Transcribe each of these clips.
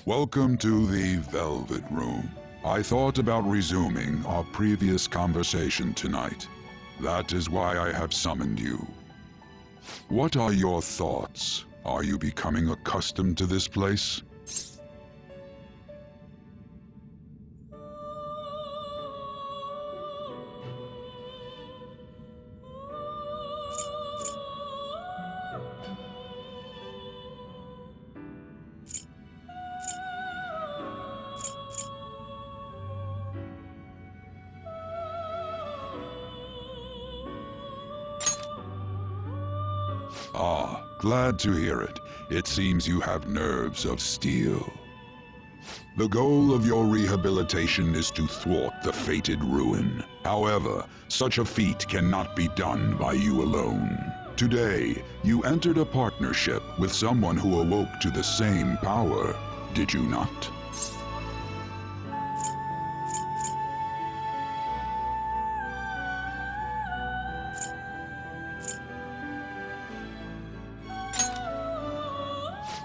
Welcome to the Velvet Room. I thought about resuming our previous conversation tonight. That is why I have summoned you. What are your thoughts? Are you becoming accustomed to this place? Ah, glad to hear it. It seems you have nerves of steel. The goal of your rehabilitation is to thwart the fated ruin. However, such a feat cannot be done by you alone. Today, you entered a partnership with someone who awoke to the same power, did you not?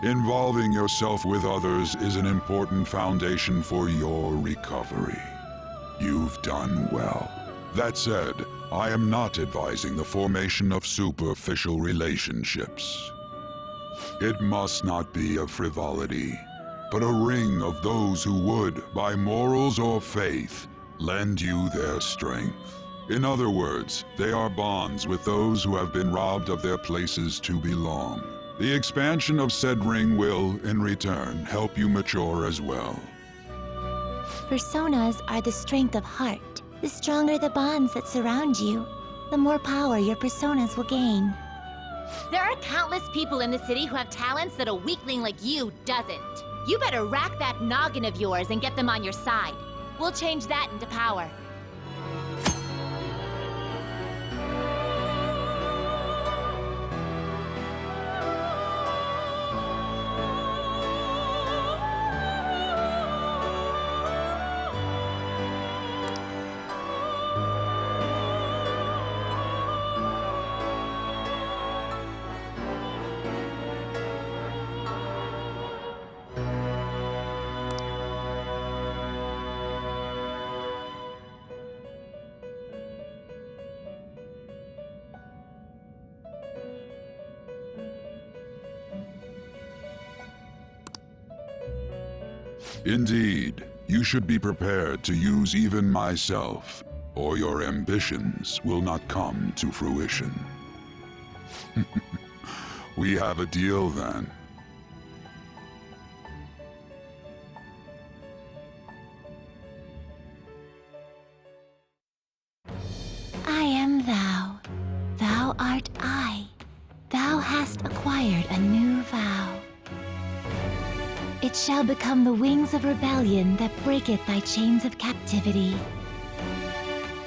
Involving yourself with others is an important foundation for your recovery. You've done well. That said, I am not advising the formation of superficial relationships. It must not be a frivolity, but a ring of those who would, by morals or faith, lend you their strength. In other words, they are bonds with those who have been robbed of their places to belong. The expansion of said ring will, in return, help you mature as well. Personas are the strength of heart. The stronger the bonds that surround you, the more power your personas will gain. There are countless people in the city who have talents that a weakling like you doesn't. You better rack that noggin of yours and get them on your side. We'll change that into power. Indeed, you should be prepared to use even myself, or your ambitions will not come to fruition. We have a deal then. I am thou. Thou art I. Thou hast acquired a new vow. It shall become the wings of rebellion that breaketh thy chains of captivity.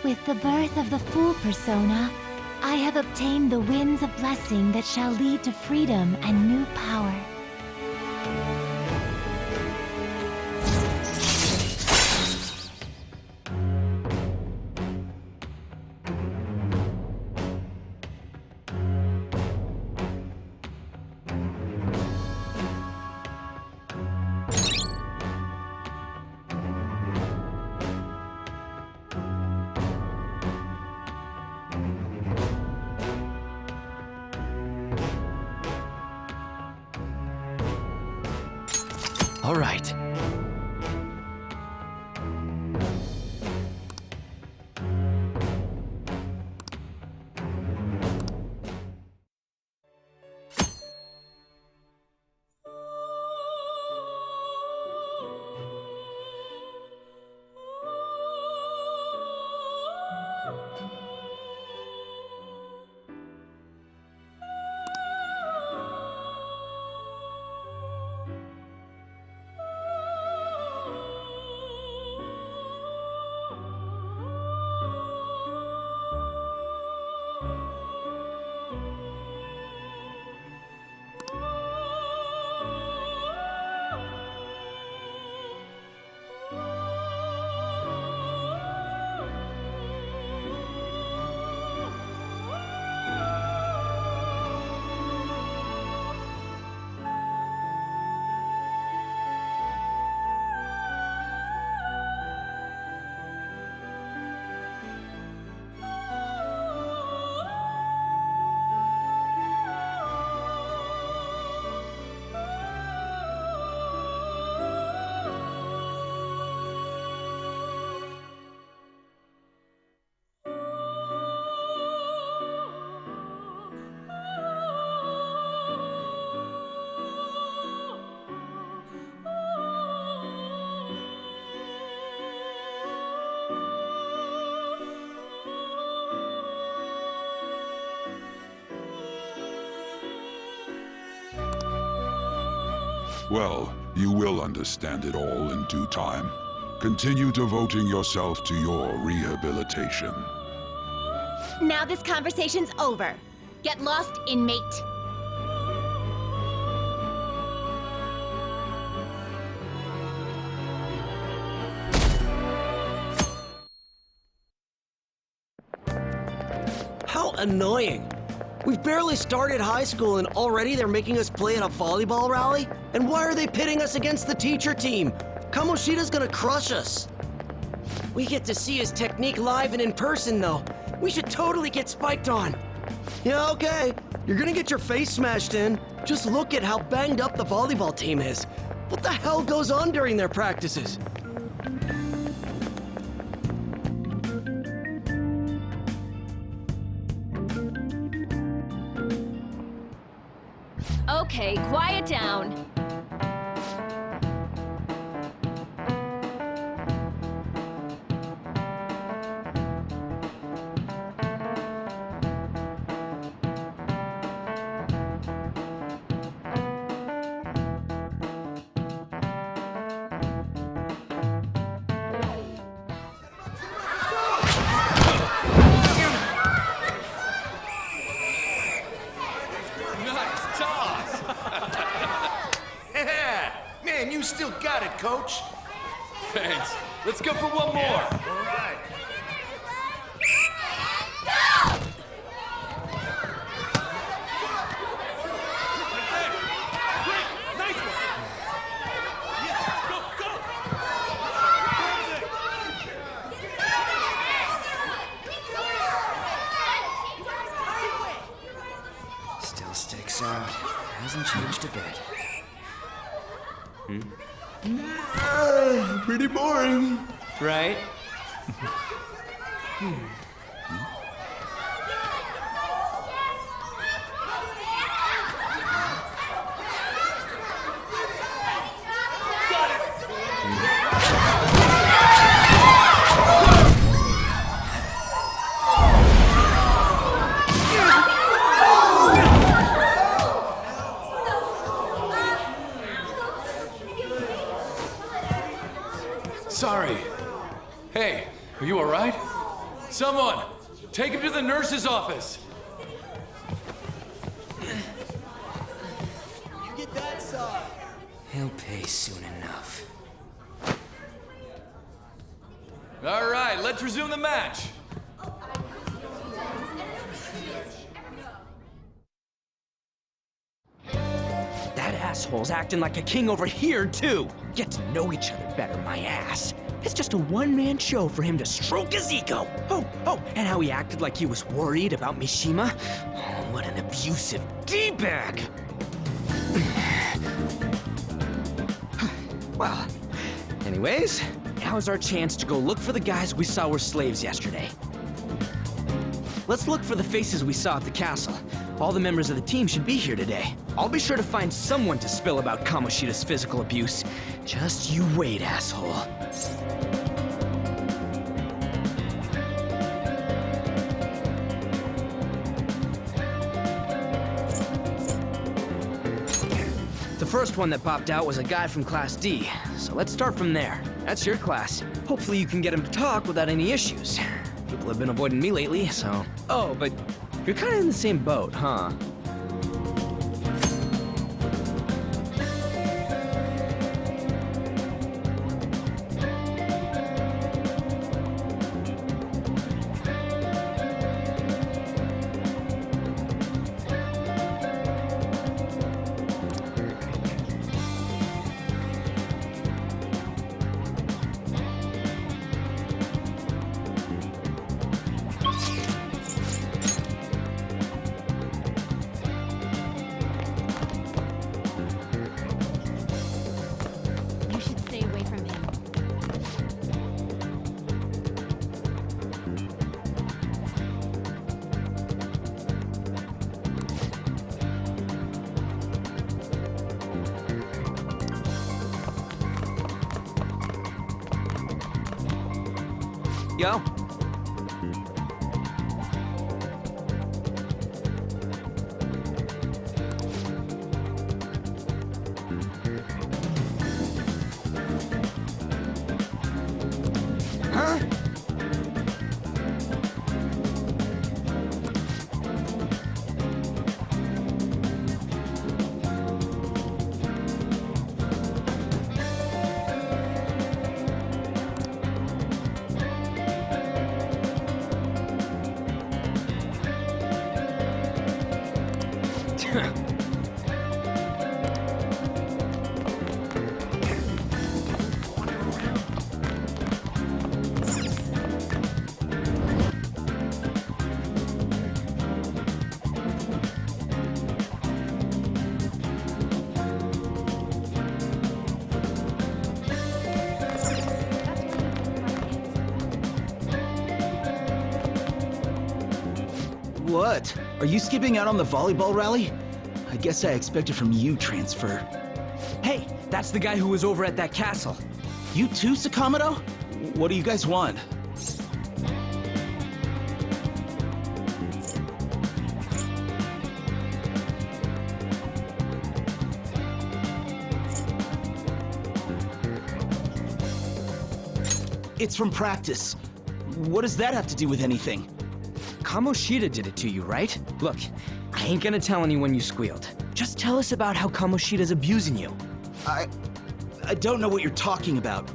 With the birth of the Fool persona, I have obtained the winds of blessing that shall lead to freedom and new power. All right. Well, you will understand it all in due time. Continue devoting yourself to your rehabilitation. Now this conversation's over. Get lost, inmate. How annoying! We've barely started high school and already they're making us play at a volleyball rally? And why are they pitting us against the teacher team? Kamoshida's gonna crush us! We get to see his technique live and in person though. We should totally get spiked on. Yeah, okay. You're gonna get your face smashed in. Just look at how banged up the volleyball team is. What the hell goes on during their practices? Okay, quiet down. Man, you still got it, coach. Thanks. Let's go for one more. All right. Still sticks out. Hasn't changed a bit. Pretty boring. Right? Take him to the nurse's office. Get that side. He'll pay soon enough. All right, let's resume the match. That asshole's acting like a king over here, too. Get to know each other better, my ass. It's just a one-man show for him to stroke his ego. Oh, and how he acted like he was worried about Mishima. Oh, what an abusive D-bag. Well, anyways, now's our chance to go look for the guys we saw were slaves yesterday. Let's look for the faces we saw at the castle. All the members of the team should be here today. I'll be sure to find someone to spill about Kamoshida's physical abuse. Just you wait, asshole. The first one that popped out was a guy from Class D, so let's start from there. That's your class. Hopefully you can get him to talk without any issues. People have been avoiding me lately, so... Oh, but you're kind of in the same boat, huh? You should stay away from him. Yo. Huh? What? Are you skipping out on the volleyball rally? I guess I expected from you, Transfer. Hey, that's the guy who was over at that castle. You too, Sakamoto? What do you guys want? It's from practice. What does that have to do with anything? Kamoshida did it to you, right? Look, I ain't gonna tell anyone you squealed. Just tell us about how Kamoshida's abusing you. I don't know what you're talking about.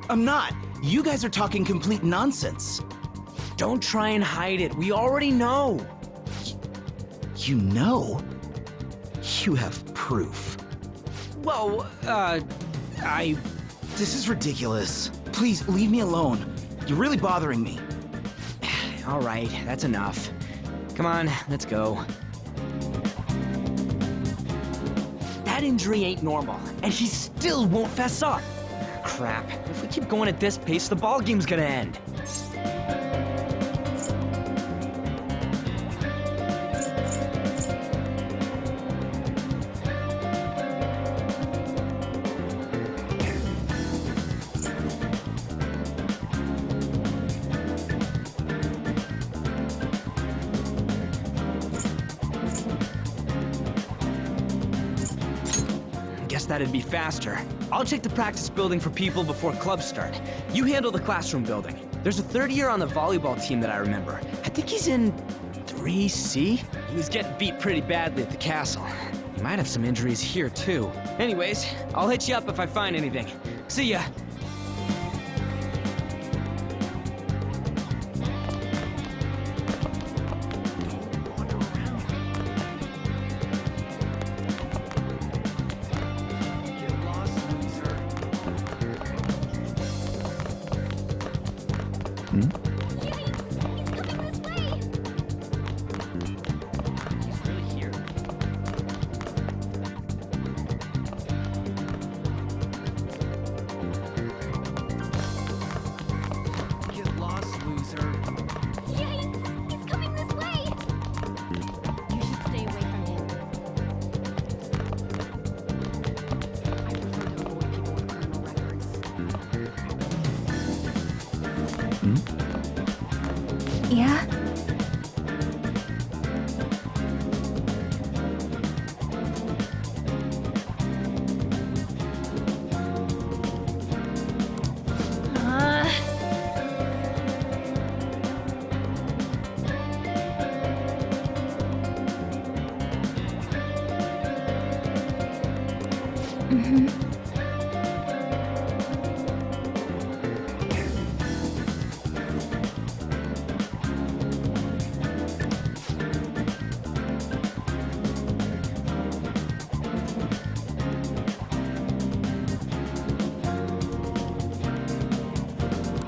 I'm not. You guys are talking complete nonsense. Don't try and hide it. We already know. You know? You have proof. Well, This is ridiculous. Please, leave me alone. You're really bothering me. All right, that's enough. Come on, let's go. That injury ain't normal, and he still won't fess up. Crap, if we keep going at this pace, the ball game's gonna end. Guess that'd be faster. I'll check the practice building for people before clubs start. You handle the classroom building. There's a third year on the volleyball team that I remember. I think he's in 3C? He was getting beat pretty badly at the castle. He might have some injuries here, too. Anyways, I'll hit you up if I find anything. See ya! Yeah?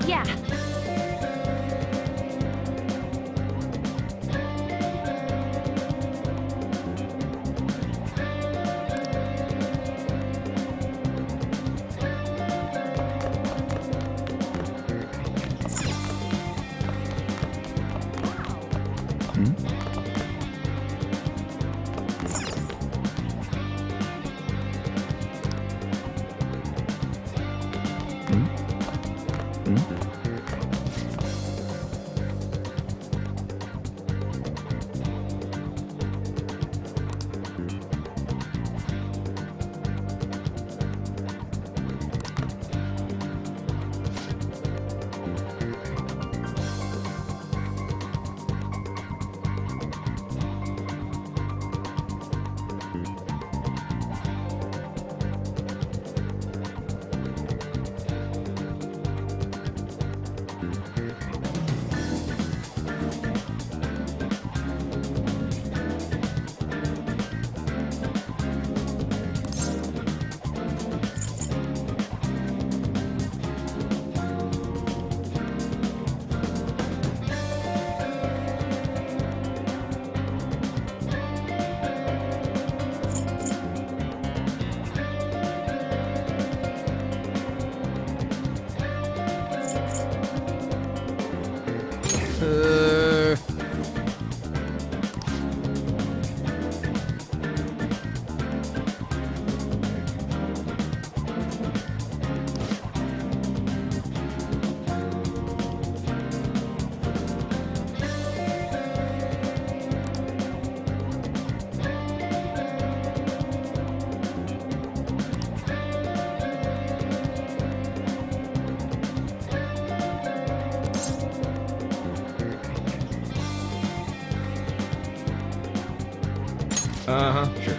Yeah. Sure.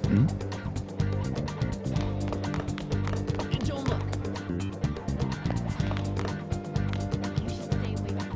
Hey, don't look. You should stay away from him.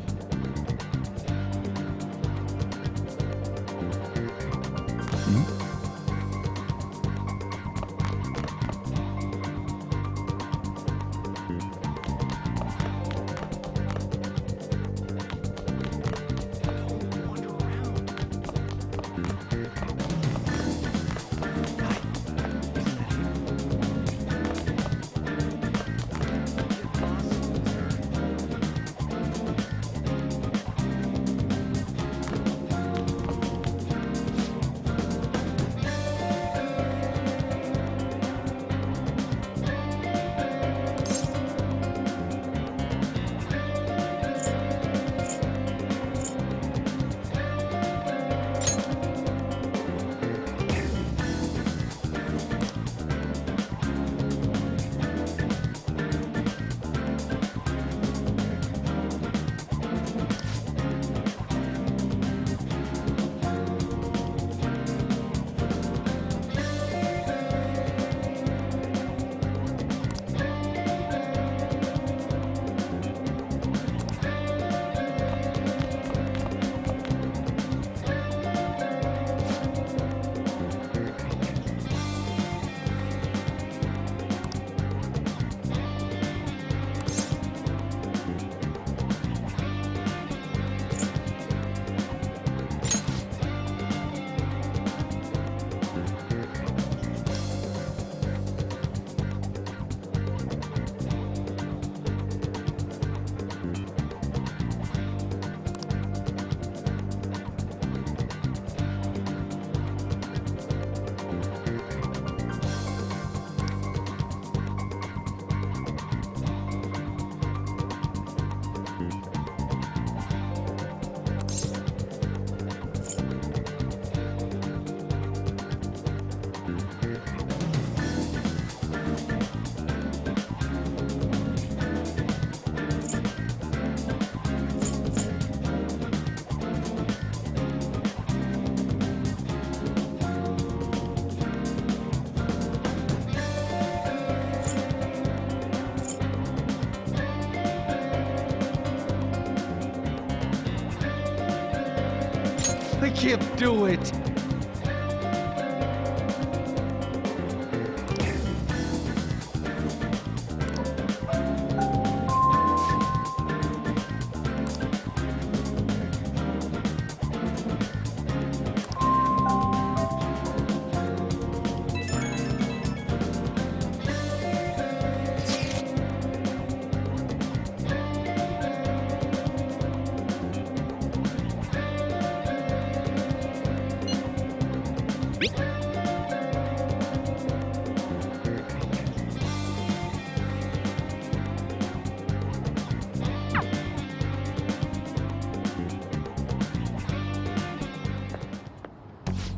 I can't do it.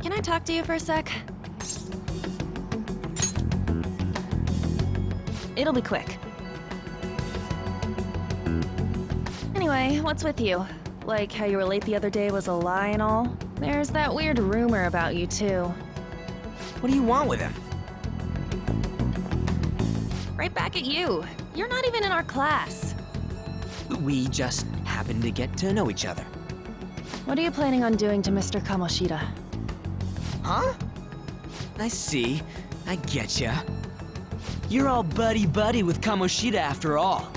Can I talk to you for a sec? It'll be quick. Anyway, what's with you? Like how you were late the other day was a lie and all? There's that weird rumor about you too. What do you want with him? Right back at you. You're not even in our class. We just happen to get to know each other. What are you planning on doing to Mr. Kamoshida? Huh? I see. I getcha. You're all buddy-buddy with Kamoshida after all.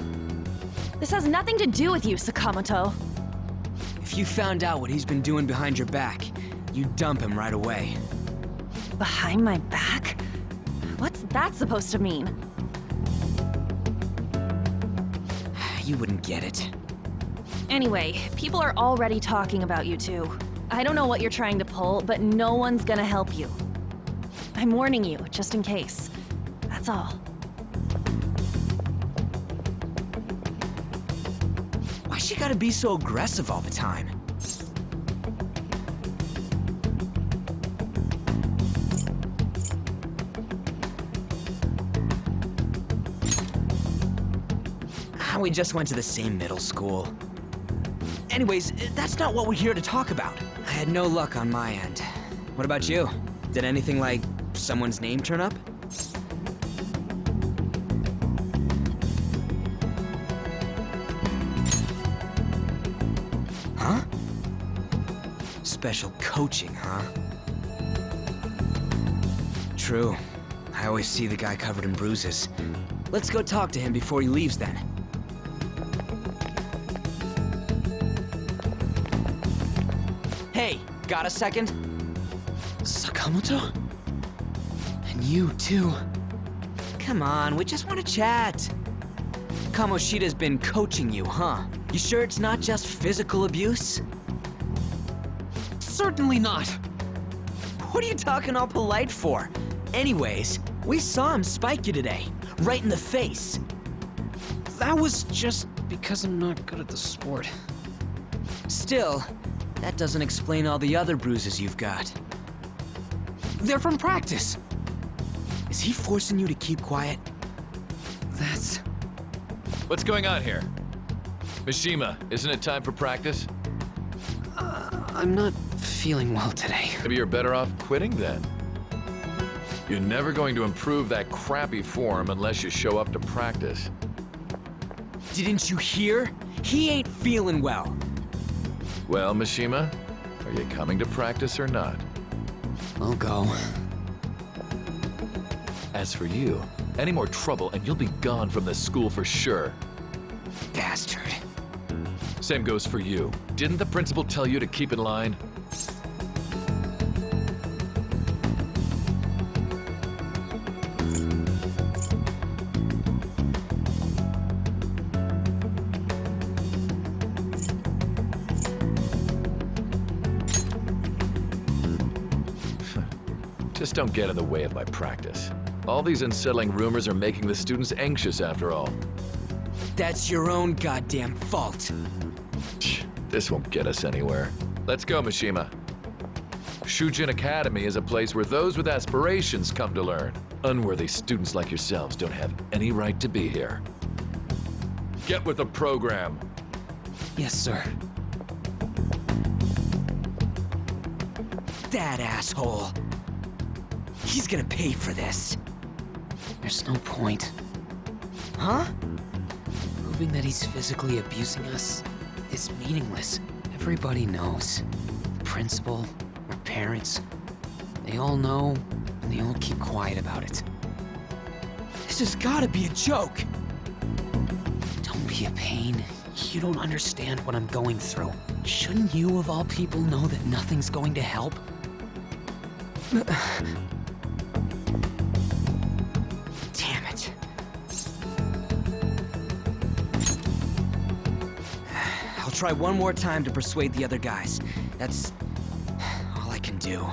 This has nothing to do with you, Sakamoto. If you found out what he's been doing behind your back, you'd dump him right away. Behind my back? What's that supposed to mean? You wouldn't get it. Anyway, people are already talking about you two. I don't know what you're trying to pull, but no one's gonna help you. I'm warning you, just in case. That's all. Why she gotta be so aggressive all the time? We just went to the same middle school. Anyways, that's not what we're here to talk about. I had no luck on my end. What about you? Did anything, like, someone's name turn up? Huh? Special coaching, huh? True. I always see the guy covered in bruises. Let's go talk to him before he leaves then. Hey, got a second? Sakamoto? And you too. Come on, we just want to chat. Kamoshida's been coaching you, huh? You sure it's not just physical abuse? Certainly not. What are you talking all polite for? Anyways, we saw him spike you today, right in the face. That was just because I'm not good at the sport. Still, that doesn't explain all the other bruises you've got. They're from practice. Is he forcing you to keep quiet? That's... What's going on here? Mishima, isn't it time for practice? I'm not feeling well today. Maybe you're better off quitting then. You're never going to improve that crappy form unless you show up to practice. Didn't you hear? He ain't feeling well. Well, Mishima, are you coming to practice or not? I'll go. As for you, any more trouble and you'll be gone from this school for sure. Bastard. Same goes for you. Didn't the principal tell you to keep in line? Just don't get in the way of my practice. All these unsettling rumors are making the students anxious after all. That's your own goddamn fault. This won't get us anywhere. Let's go, Mishima. Shujin Academy is a place where those with aspirations come to learn. Unworthy students like yourselves don't have any right to be here. Get with the program. Yes, sir. That asshole. He's gonna pay for this. There's no point. Huh? Proving that he's physically abusing us is meaningless. Everybody knows. The principal, our parents, they all know, and they all keep quiet about it. This has gotta be a joke. Don't be a pain. You don't understand what I'm going through. Shouldn't you, of all people, know that nothing's going to help? Damn it. I'll try one more time to persuade the other guys. That's all I can do.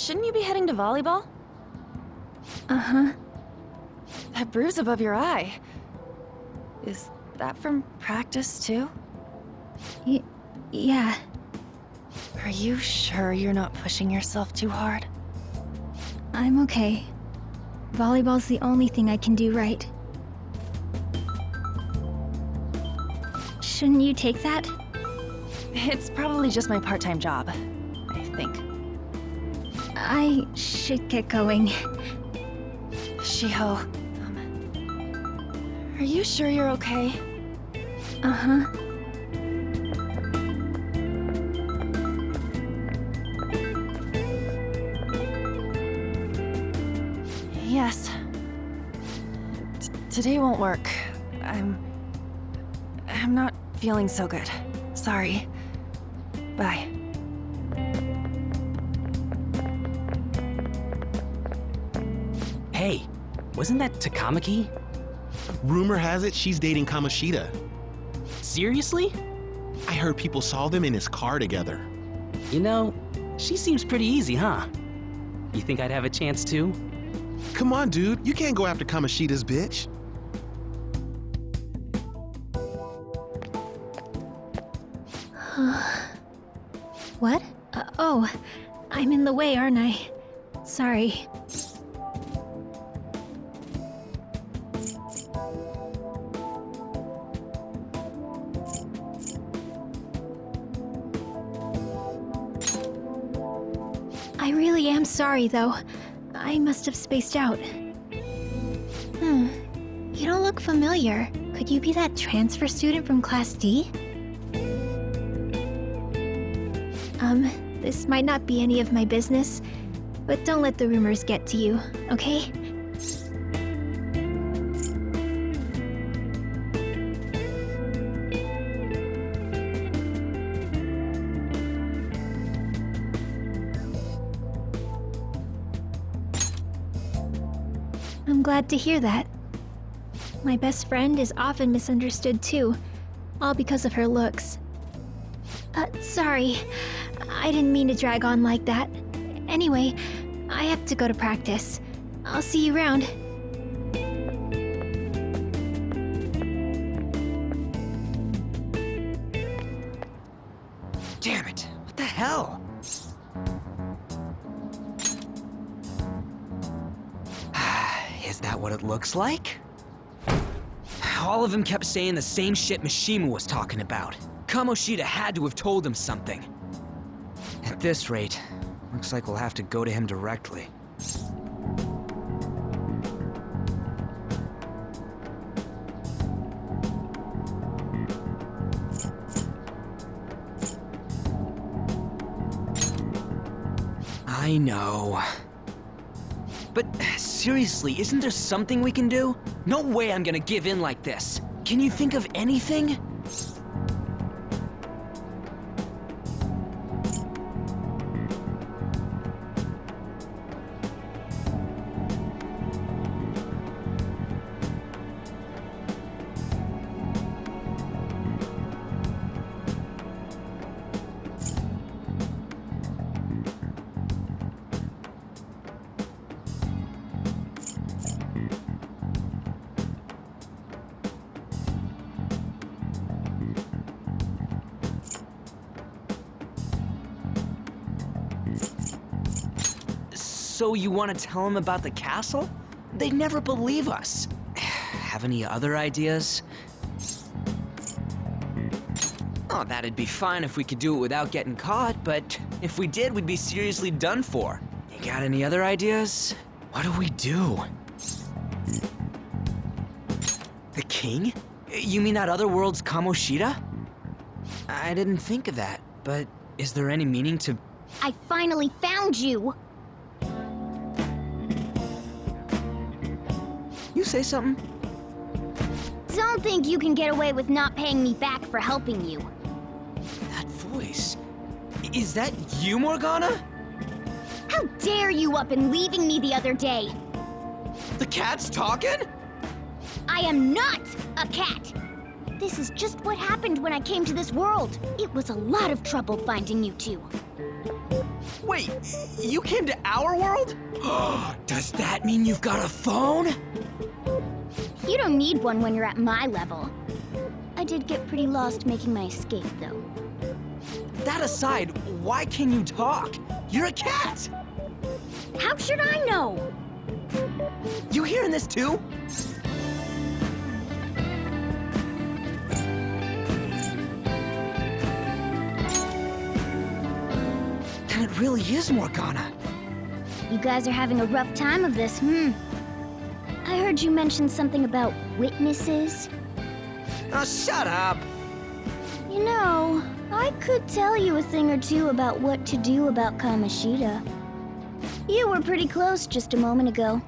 shouldn't you be heading to volleyball? Uh-huh. That bruise above your eye. Is that from practice, too? Yeah. Are you sure you're not pushing yourself too hard? I'm okay. Volleyball's the only thing I can do right. Shouldn't you take that? It's probably just my part-time job, I think. I should get going. Shiho, are you sure you're okay? Uh-huh. Yes. Today won't work. I'm not feeling so good. Sorry. Bye. Hey, wasn't that Takamaki? Rumor has it she's dating Kamoshida. Seriously? I heard people saw them in his car together. You know, she seems pretty easy, huh? You think I'd have a chance too? Come on, dude. You can't go after Kamoshida's bitch. What? Oh, I'm in the way, aren't I? Sorry. I really am sorry, though. I must have spaced out. You don't look familiar. Could you be that transfer student from Class D? This might not be any of my business, but don't let the rumors get to you, okay? I'm glad to hear that. My best friend is often misunderstood too, all because of her looks. Sorry. I didn't mean to drag on like that. Anyway, I have to go to practice. I'll see you around. Damn it, what the hell? Is that what it looks like? All of them kept saying the same shit Mishima was talking about. Kamoshida had to have told him something. At this rate, looks like we'll have to go to him directly. I know. But seriously, isn't there something we can do? No way I'm gonna give in like this. Can you think of anything? So you want to tell them about the castle? They'd never believe us. Have any other ideas? Oh, that'd be fine if we could do it without getting caught, but if we did, we'd be seriously done for. You got any other ideas? What do we do? The king? You mean that other world's Kamoshida? I didn't think of that, but is there any meaning to... I finally found you! You say something? Don't think you can get away with not paying me back for helping you. That voice... Is that you, Morgana? How dare you up and leaving me the other day? The cat's talking? I am not a cat! This is just what happened when I came to this world. It was a lot of trouble finding you two. Wait, you came to our world? Does that mean you've got a phone? You don't need one when you're at my level. I did get pretty lost making my escape, though. That aside, why can you talk? You're a cat! How should I know? You hearing this too? Then it really is Morgana. You guys are having a rough time of this, I heard you mention something about witnesses. Oh, shut up! You know, I could tell you a thing or two about what to do about Kamoshida. You were pretty close just a moment ago.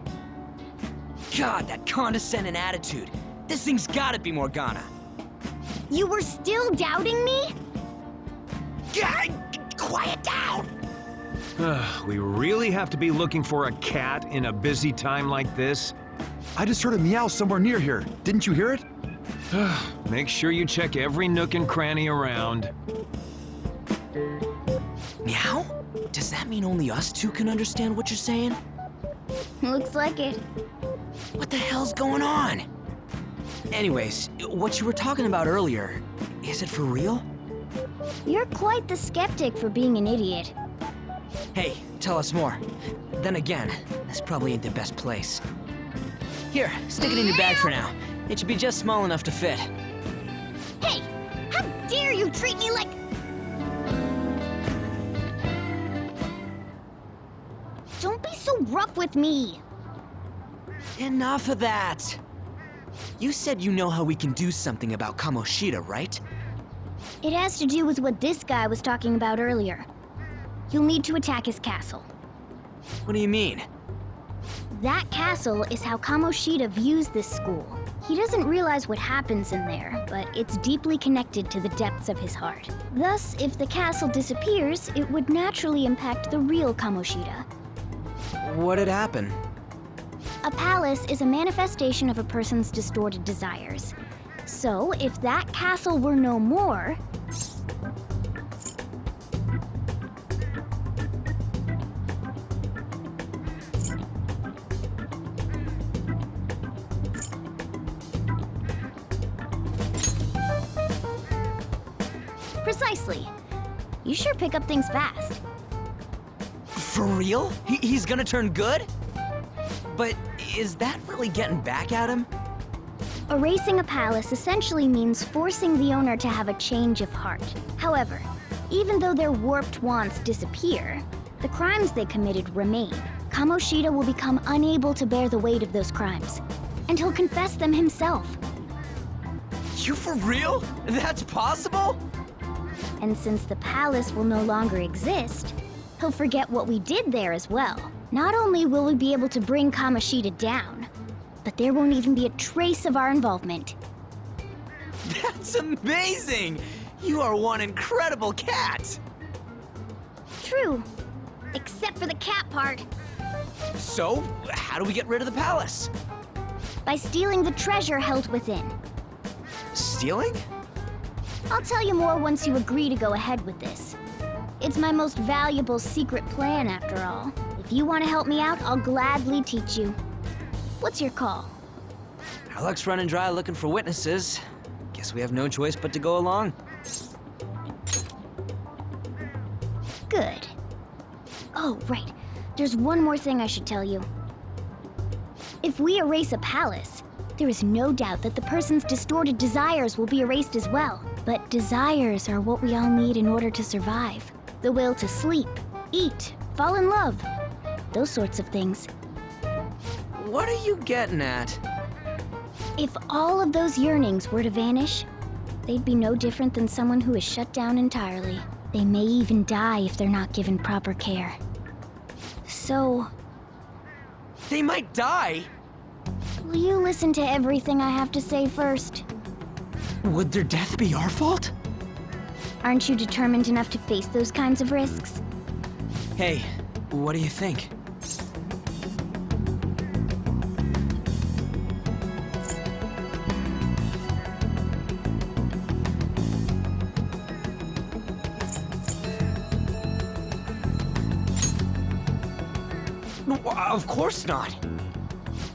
God, that condescending attitude. This thing's gotta be Morgana. You were still doubting me? God, quiet down! We really have to be looking for a cat in a busy time like this? I just heard a meow somewhere near here. Didn't you hear it? Make sure you check every nook and cranny around. Meow? Does that mean only us two can understand what you're saying? Looks like it. What the hell's going on? Anyways, what you were talking about earlier, is it for real? You're quite the skeptic for being an idiot. Hey, tell us more. Then again, this probably ain't the best place. Here, stick it in your bag for now. It should be just small enough to fit. Hey! How dare you treat me like... Don't be so rough with me! Enough of that! You said you know how we can do something about Kamoshida, right? It has to do with what this guy was talking about earlier. You'll need to attack his castle. What do you mean? That castle is how Kamoshida views this school. He doesn't realize what happens in there, but it's deeply connected to the depths of his heart. Thus, if the castle disappears, it would naturally impact the real Kamoshida. What'd happen? A palace is a manifestation of a person's distorted desires. So, if that castle were no more... Precisely. You sure pick up things fast. For real? He's gonna turn good? But is that really getting back at him? Erasing a palace essentially means forcing the owner to have a change of heart. However, even though their warped wants disappear, the crimes they committed remain. Kamoshida will become unable to bear the weight of those crimes, and he'll confess them himself. You for real? That's possible? And since the palace will no longer exist, he'll forget what we did there as well. Not only will we be able to bring Kamoshida down, but there won't even be a trace of our involvement. That's amazing! You are one incredible cat! True. Except for the cat part. So, how do we get rid of the palace? By stealing the treasure held within. Stealing? I'll tell you more once you agree to go ahead with this. It's my most valuable secret plan, after all. If you want to help me out, I'll gladly teach you. What's your call? Our luck's running dry looking for witnesses. Guess we have no choice but to go along. Good. Oh, right. There's one more thing I should tell you. If we erase a palace, there is no doubt that the person's distorted desires will be erased as well. But desires are what we all need in order to survive. The will to sleep, eat, fall in love. Those sorts of things. What are you getting at? If all of those yearnings were to vanish, they'd be no different than someone who is shut down entirely. They may even die if they're not given proper care. So... They might die? Will you listen to everything I have to say first? Would their death be our fault? Aren't you determined enough to face those kinds of risks? Hey, what do you think? No, of course not.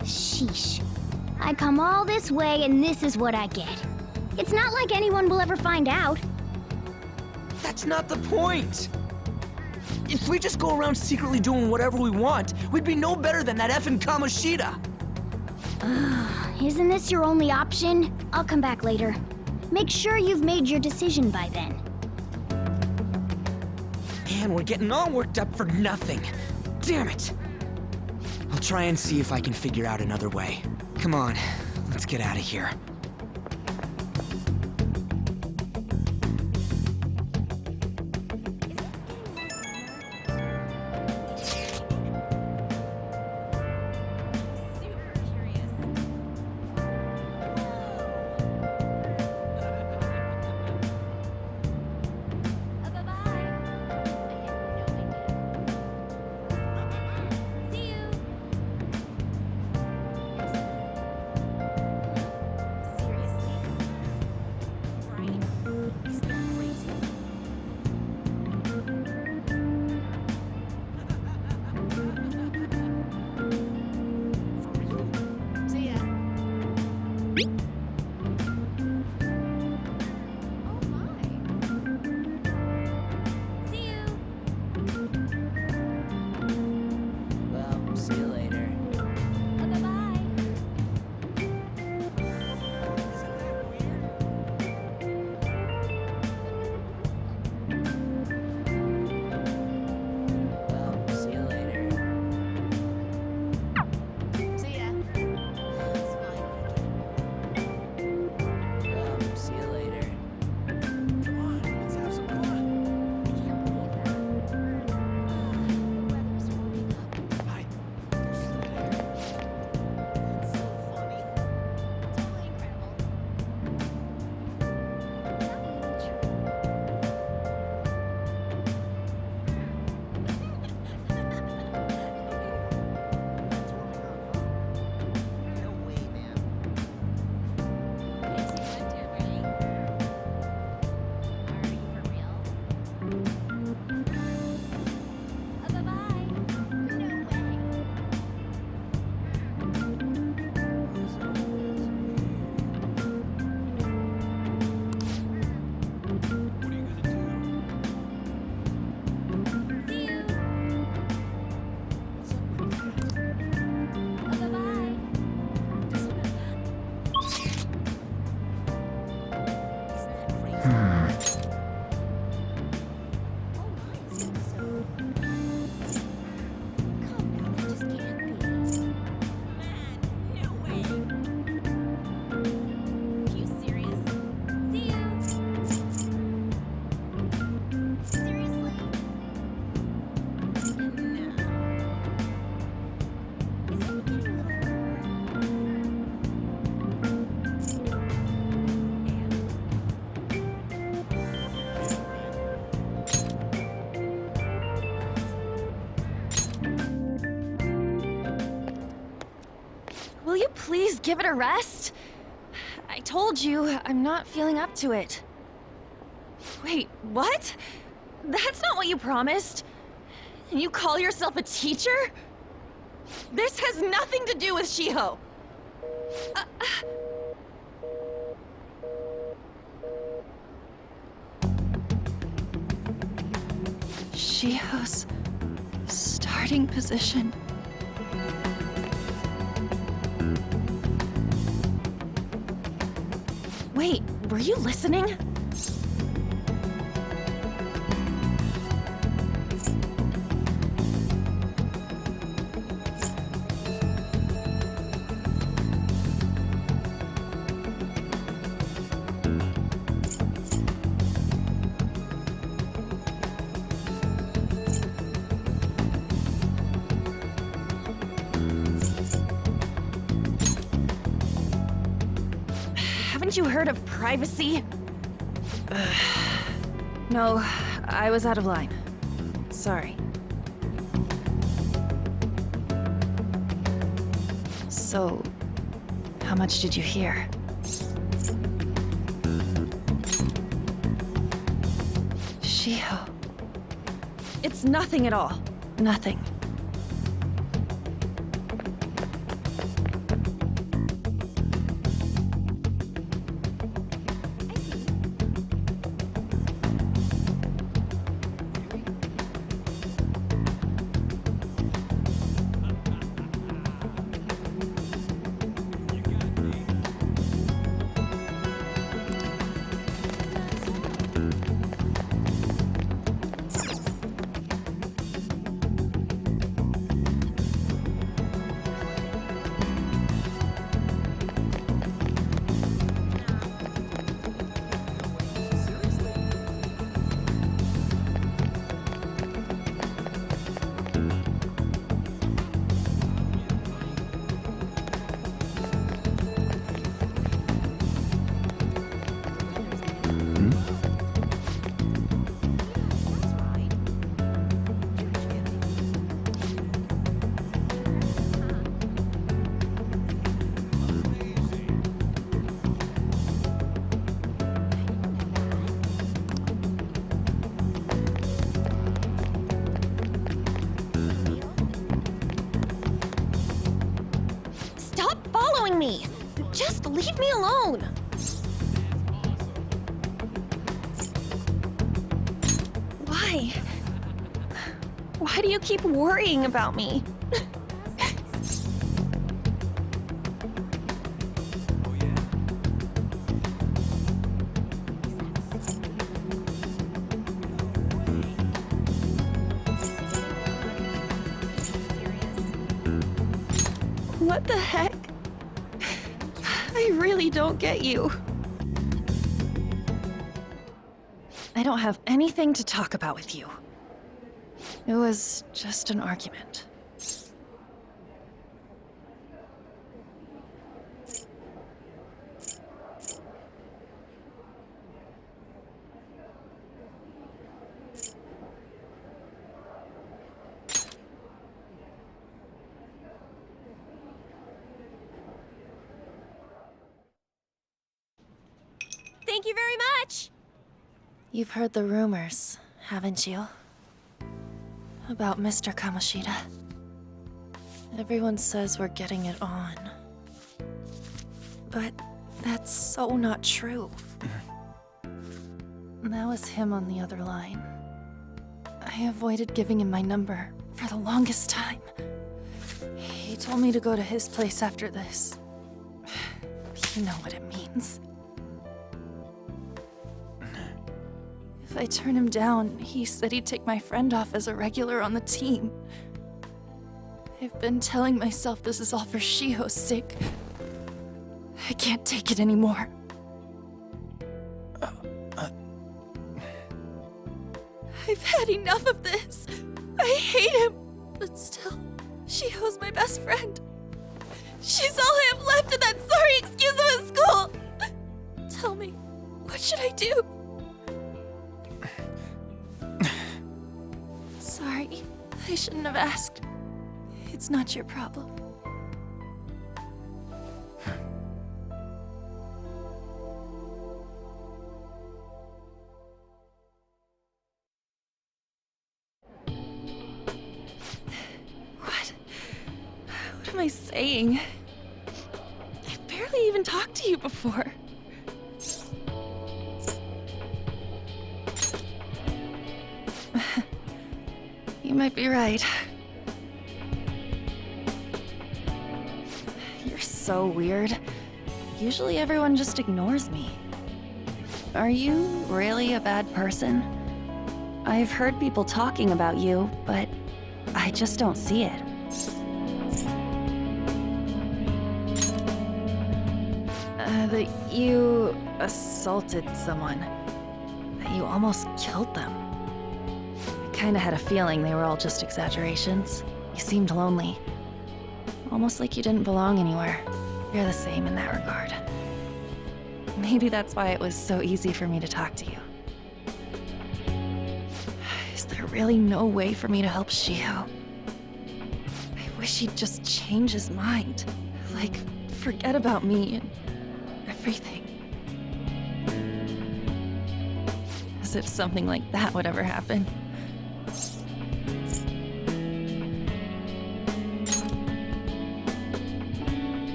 Sheesh. I come all this way and this is what I get. It's not like anyone will ever find out. That's not the point. If we just go around secretly doing whatever we want, we'd be no better than that effing Kamoshida. Isn't this your only option? I'll come back later. Make sure you've made your decision by then. Man, we're getting all worked up for nothing. Damn it. I'll try and see if I can figure out another way. Come on, let's get out of here. Will you please give it a rest? I told you, I'm not feeling up to it. Wait, what? That's not what you promised. And you call yourself a teacher? This has nothing to do with Shiho. Shiho's starting position. Wait, were you listening? Haven't you heard of privacy? No, I was out of line. Sorry. So, how much did you hear? Shiho. It's nothing at all. Nothing. me! Just leave me alone! Why? Why do you keep worrying about me? What the heck? I really don't get you. I don't have anything to talk about with you. It was just an argument. Thank you very much! You've heard the rumors, haven't you? About Mr. Kamoshida. Everyone says we're getting it on. But that's so not true. That was him on the other line. I avoided giving him my number for the longest time. He told me to go to his place after this. You know what it means. If I turn him down, he said he'd take my friend off as a regular on the team. I've been telling myself this is all for Shiho's sake. I can't take it anymore. I've had enough of this. I hate him. But still, Shiho's my best friend. She's all I have left in that sorry excuse of a school. Tell me, what should I do? Sorry, I shouldn't have asked. It's not your problem. What am I saying? I've barely even talked to you before. You might be right. You're so weird. Usually everyone just ignores me. Are you really a bad person? I've heard people talking about you, but I just don't see it. That you assaulted someone. That you almost killed them. I kinda had a feeling they were all just exaggerations. You seemed lonely. Almost like you didn't belong anywhere. You're the same in that regard. Maybe that's why it was so easy for me to talk to you. Is there really no way for me to help Shiho? I wish he'd just change his mind. Like, forget about me and everything. As if something like that would ever happen.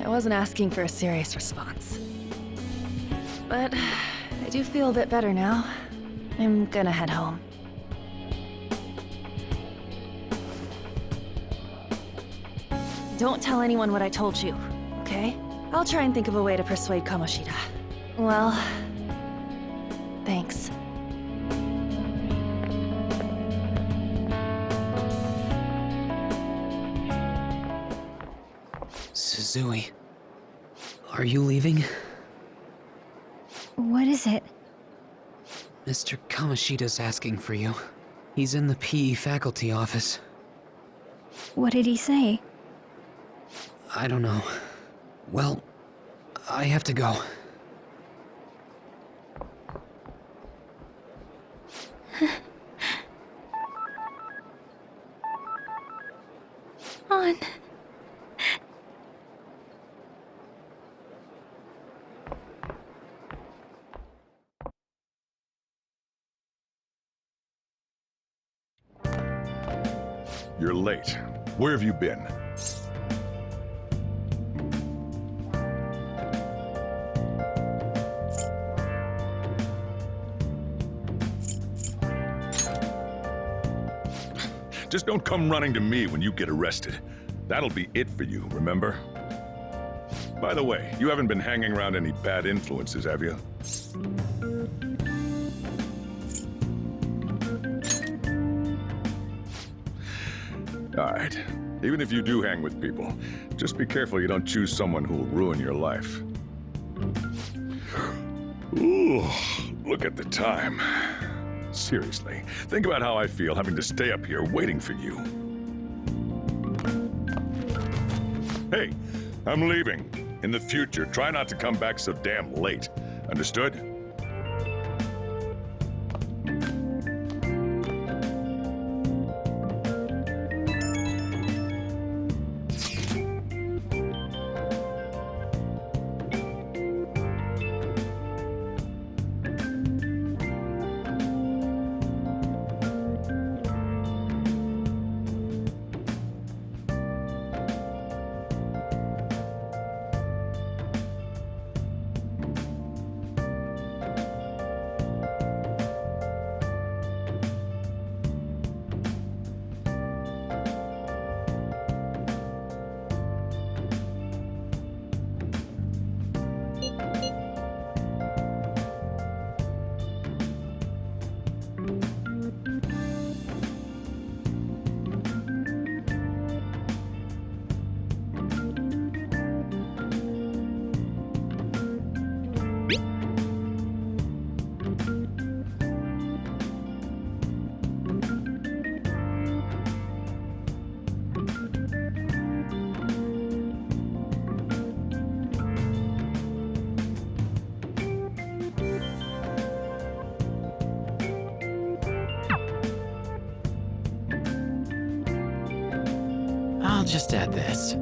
I wasn't asking for a serious response. But I do feel a bit better now. I'm gonna head home. Don't tell anyone what I told you, okay? I'll try and think of a way to persuade Kamoshida. Well, thanks. Suzui, are you leaving? What is it? Mr. Kamoshida's asking for you. He's in the PE faculty office. What did he say? I don't know. Well, I have to go. On. You're late. Where have you been? Just don't come running to me when you get arrested. That'll be it for you, remember? By the way, you haven't been hanging around any bad influences, have you? Alright. Even if you do hang with people, just be careful you don't choose someone who will ruin your life. Ooh, look at the time. Seriously, think about how I feel having to stay up here waiting for you. Hey, I'm leaving. In the future, try not to come back so damn late. Understood? I'll just add this.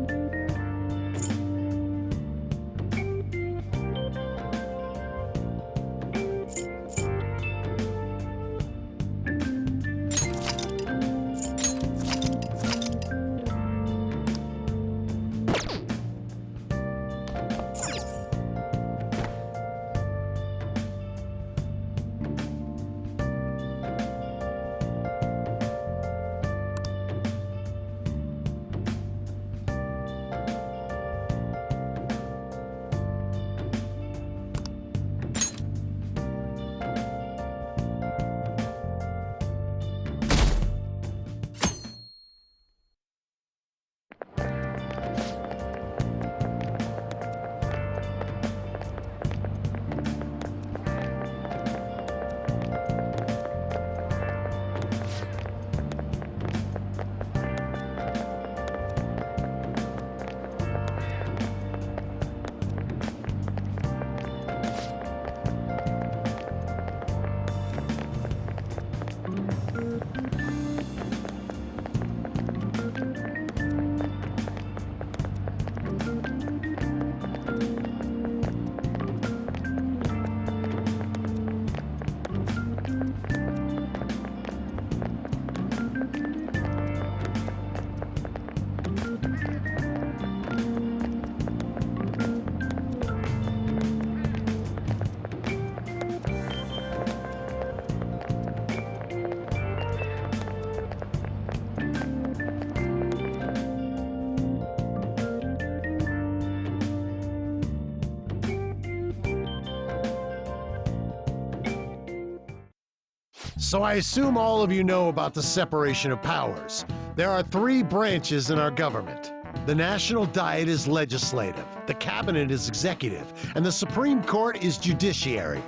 So I assume all of you know about the separation of powers. There are 3 branches in our government. The National Diet is legislative, the Cabinet is executive, and the Supreme Court is judiciary.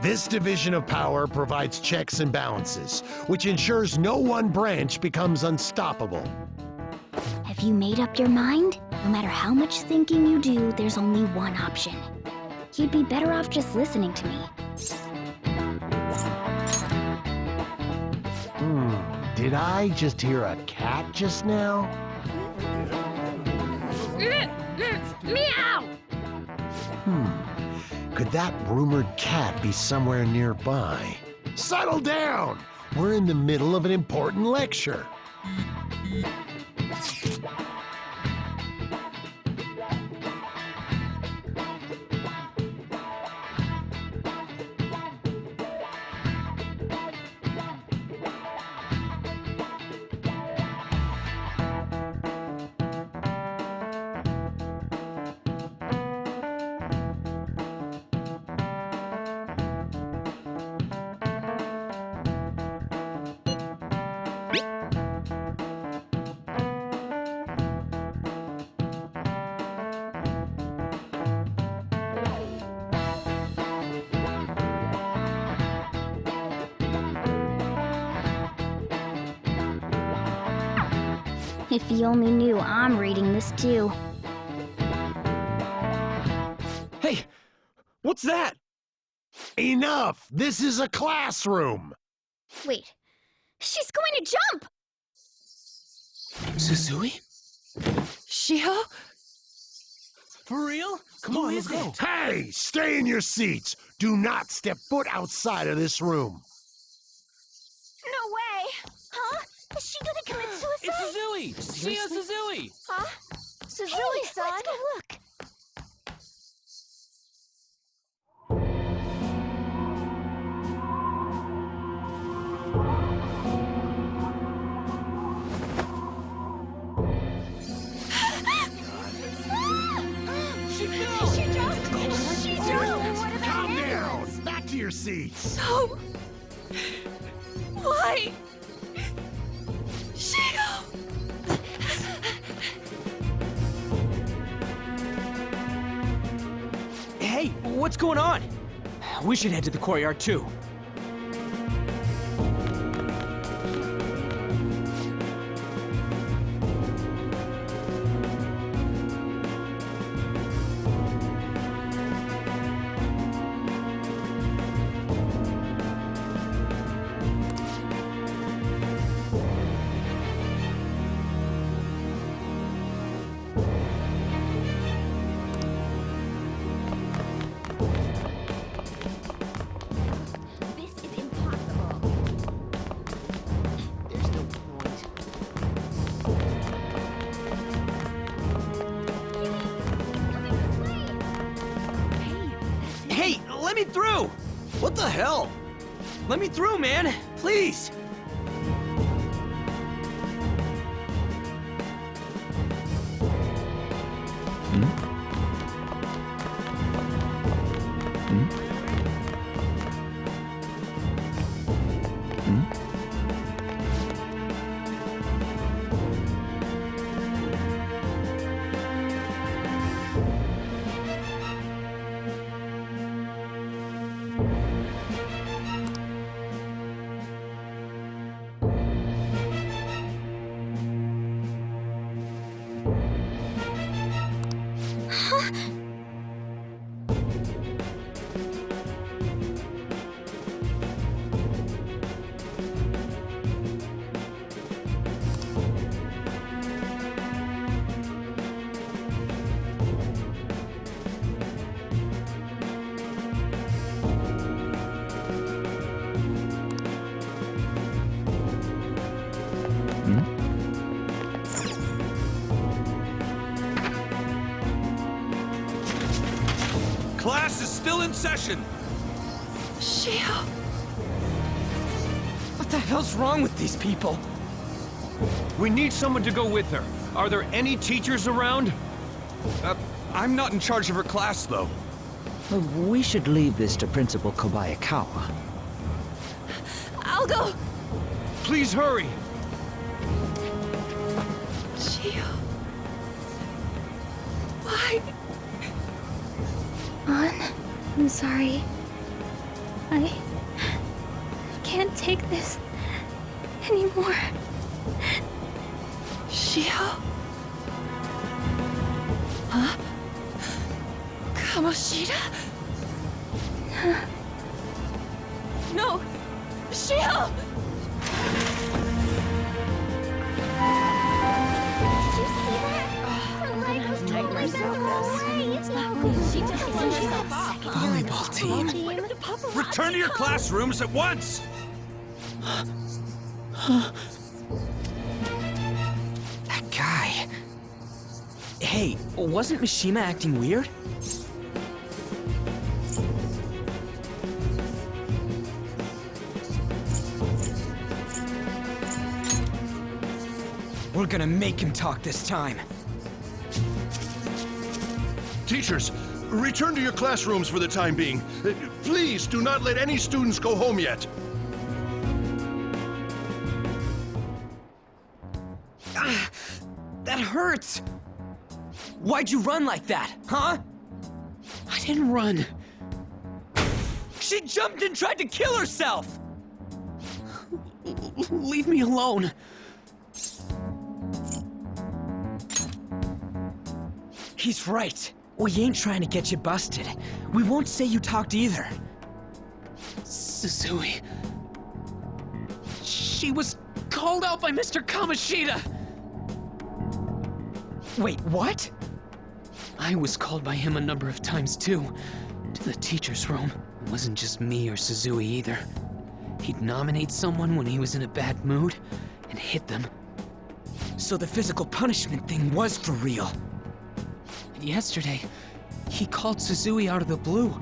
This division of power provides checks and balances, which ensures no one branch becomes unstoppable. Have you made up your mind? No matter how much thinking you do, there's only one option. You'd be better off just listening to me. Did I just hear a cat just now? Meow! Could that rumored cat be somewhere nearby? Settle down! We're in the middle of an important lecture. If he only knew I'm reading this too. Hey, what's that? Enough! This is a classroom! Wait, she's going to jump! Suzui? Shiho? For real? Come on, let's go. Hey, stay in your seats! Do not step foot outside of this room. No way! Huh? Is she gonna commit suicide? It's Suzui! Shio Suzui! Huh? Suzui-san? Let's go look. She jumped! Calm down! Back to your seats! No! Why? Shio! Hey, what's going on? We should head to the courtyard too. This is impossible. There's no point. Hey, let me through! What the hell? Let me through, man! Please! Class is still in session. Shio! What the hell's wrong with these people? We need someone to go with her. Are there any teachers around? I'm not in charge of her class, though. We should leave this to Principal Kobayakawa. I'll go! Please hurry! Shio... Why? I'm sorry. I can't take this anymore. Shio? Huh? Kamoshida? No! Shio! Did you see that? Her leg was totally bent the whole way. It's not good. She just blew herself off. Volleyball team. Return to your classrooms at once! That guy. Hey, wasn't Mishima acting weird? We're gonna make him talk this time. Teachers, return to your classrooms for the time being. Please do not let any students go home yet. That hurts! Why'd you run like that, huh? I didn't run. She jumped and tried to kill herself! Leave me alone. He's right. We ain't trying to get you busted. We won't say you talked either. Suzui. She was called out by Mr. Kamoshida! Wait, what? I was called by him a number of times too, to the teacher's room. It wasn't just me or Suzui either. He'd nominate someone when he was in a bad mood, and hit them. So the physical punishment thing was for real. And yesterday, he called Suzui out of the blue.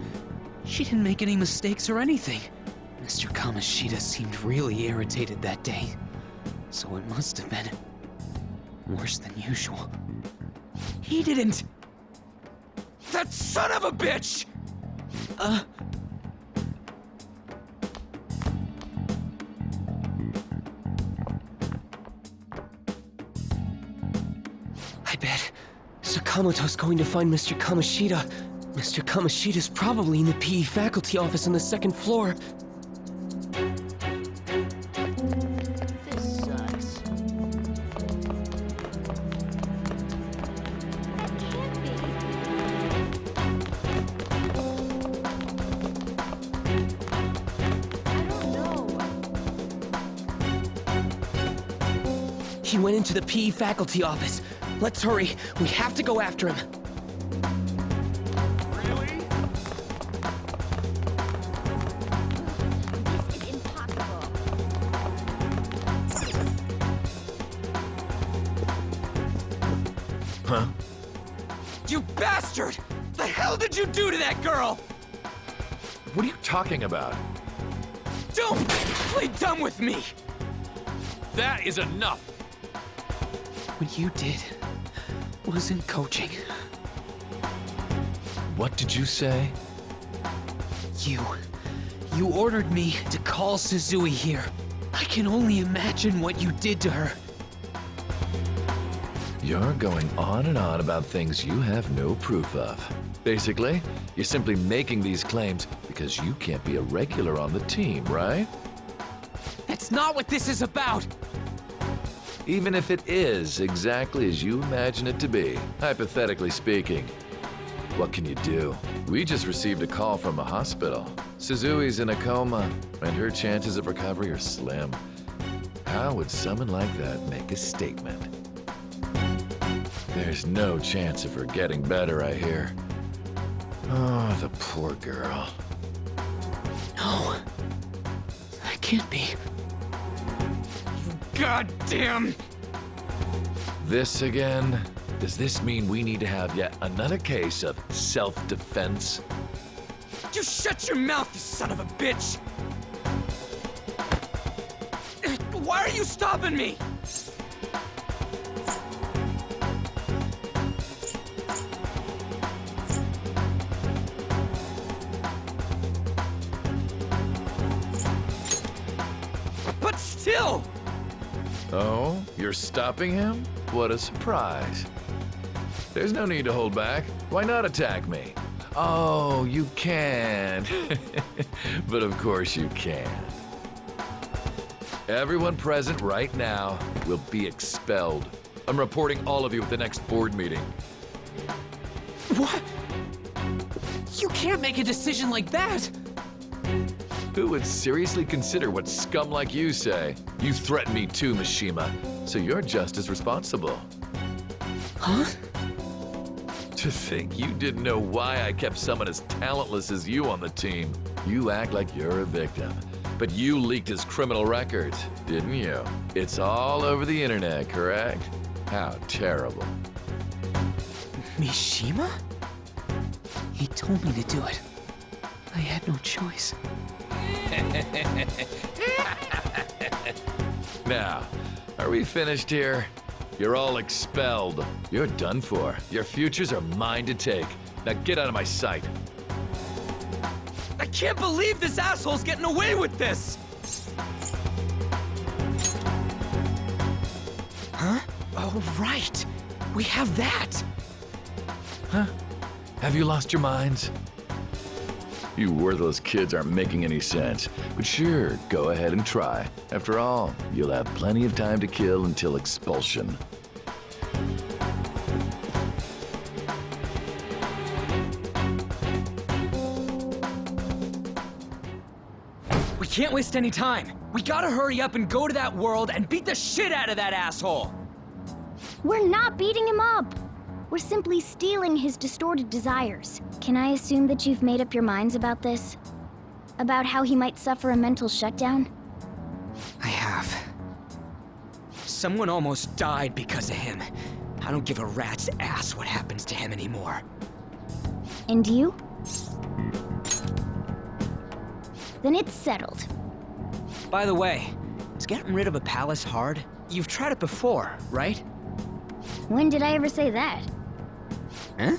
She didn't make any mistakes or anything. Mr. Kamoshida seemed really irritated that day, so it must have been worse than usual. He didn't... That son of a bitch! I bet Sakamoto's going to find Mr. Kamoshida. Mr. Kamoshida's probably in the PE faculty office on the second floor. This sucks. Can't be. I don't know. He went into the PE faculty office. Let's hurry. We have to go after him. This is impossible. Huh? You bastard! The hell did you do to that girl? What are you talking about? Don't play dumb with me! That is enough! What you did wasn't coaching. What did you say? You ordered me to call Suzui here. I can only imagine what you did to her. You're going on and on about things you have no proof of. Basically, you're simply making these claims because you can't be a regular on the team, right? That's not what this is about! Even if it is exactly as you imagine it to be, hypothetically speaking, what can you do? We just received a call from a hospital. Suzui's in a coma, and her chances of recovery are slim. How would someone like that make a statement? There's no chance of her getting better, I hear. Oh, the poor girl. No. That can't be. Goddamn! This again? Does this mean we need to have yet another case of self-defense? You shut your mouth, you son of a bitch! Why are you stopping me? But still! Oh, you're stopping him? What a surprise. There's no need to hold back. Why not attack me? Oh, you can. But of course you can. Everyone present right now will be expelled. I'm reporting all of you at the next board meeting. What? You can't make a decision like that! Who would seriously consider what scum like you say? You threatened me too, Mishima, so you're just as responsible. Huh? To think you didn't know why I kept someone as talentless as you on the team. You act like you're a victim, but you leaked his criminal records, didn't you? It's all over the internet, correct? How terrible. Mishima? He told me to do it. I had no choice. Now, are we finished here? You're all expelled. You're done for. Your futures are mine to take. Now get out of my sight. I can't believe this asshole's getting away with this! Huh? Oh, right. We have that. Huh? Have you lost your minds? You worthless kids aren't making any sense. But sure, go ahead and try. After all, you'll have plenty of time to kill until expulsion. can't waste any time. We gotta hurry up and go to that world and beat the shit out of that asshole! We're not beating him up! We're simply stealing his distorted desires. Can I assume that you've made up your minds about this? About how he might suffer a mental shutdown? I have. Someone almost died because of him. I don't give a rat's ass what happens to him anymore. And you? Then it's settled. By the way, is getting rid of a palace hard? You've tried it before, right? When did I ever say that? Huh?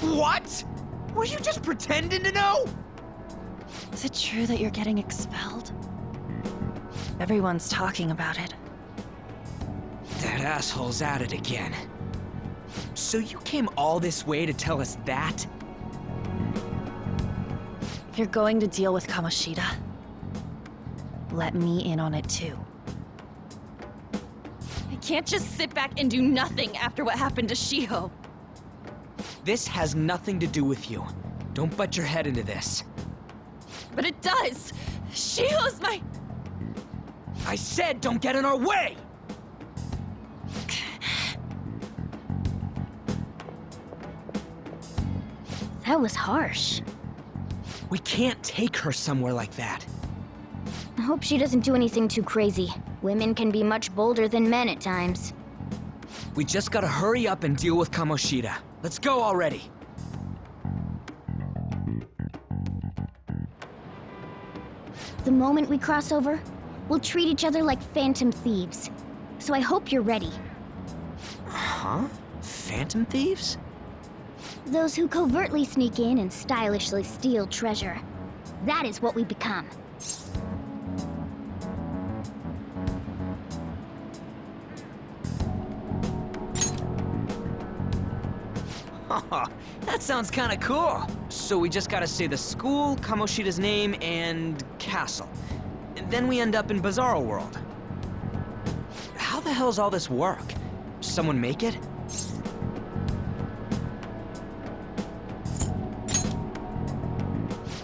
What? Were you just pretending to know? Is it true that you're getting expelled? Everyone's talking about it. That asshole's at it again. So you came all this way to tell us that? If you're going to deal with Kamoshida, let me in on it too. I can't just sit back and do nothing after what happened to Shiho. This has nothing to do with you. Don't butt your head into this. But it does! Shiho's my... I said don't get in our way! That was harsh. We can't take her somewhere like that. I hope she doesn't do anything too crazy. Women can be much bolder than men at times. We just gotta hurry up and deal with Kamoshida. Let's go already. The moment we cross over, we'll treat each other like phantom thieves. So I hope you're ready. Huh? Phantom thieves? Those who covertly sneak in and stylishly steal treasure. That is what we become. That sounds kinda cool. So we just gotta say the school, Kamoshida's name, and castle. And then we end up in Bizarro World. How the hell's all this work? Someone make it?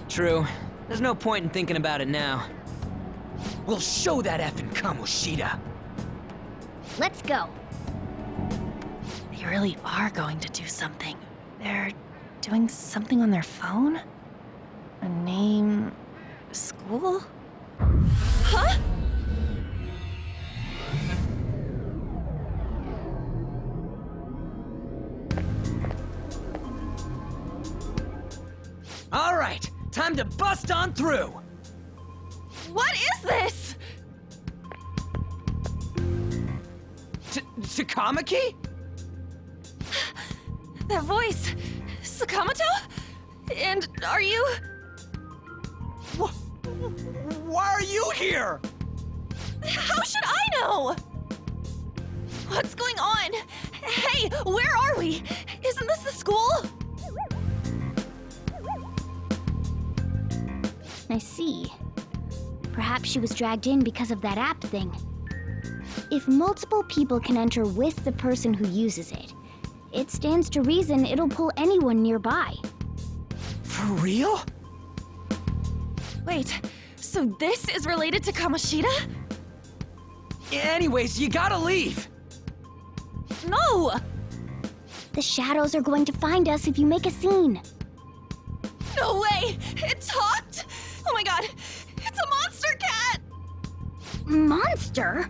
True. There's no point in thinking about it now. We'll show that effing Kamoshida. Let's go. They really are going to do something. They're doing something on their phone? A name... school? Huh? All right, time to bust on through. What is this? Takamaki? That voice... Sakamoto? And are you... Why are you here? How should I know? What's going on? Hey, where are we? Isn't this the school? I see. Perhaps she was dragged in because of that app thing. If multiple people can enter with the person who uses it, it stands to reason it'll pull anyone nearby. For real? Wait, so this is related to Kamoshida? Anyways, you gotta leave! No! The shadows are going to find us if you make a scene. No way! It talked? Oh my god! It's a monster cat! Monster?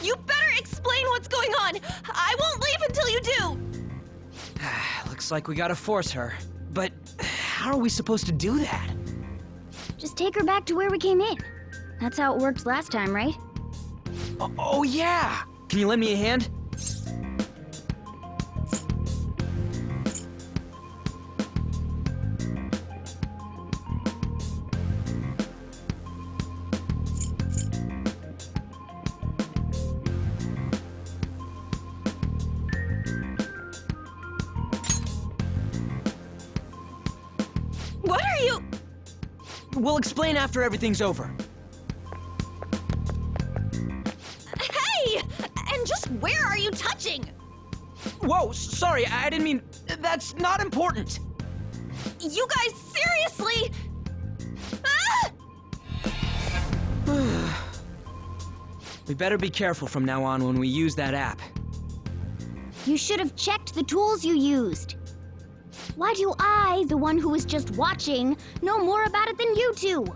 You better explain what's going on! I won't leave until you do! Looks like we gotta force her. But how are we supposed to do that? Just take her back to where we came in. That's how it worked last time, right? Oh yeah! Can you lend me a hand? What are you... We'll explain after everything's over. Hey! And just where are you touching? Whoa, sorry, I didn't mean... That's not important. You guys, seriously? Ah! We better be careful from now on when we use that app. You should have checked the tools you used. Why do I, the one who was just watching, know more about it than you two?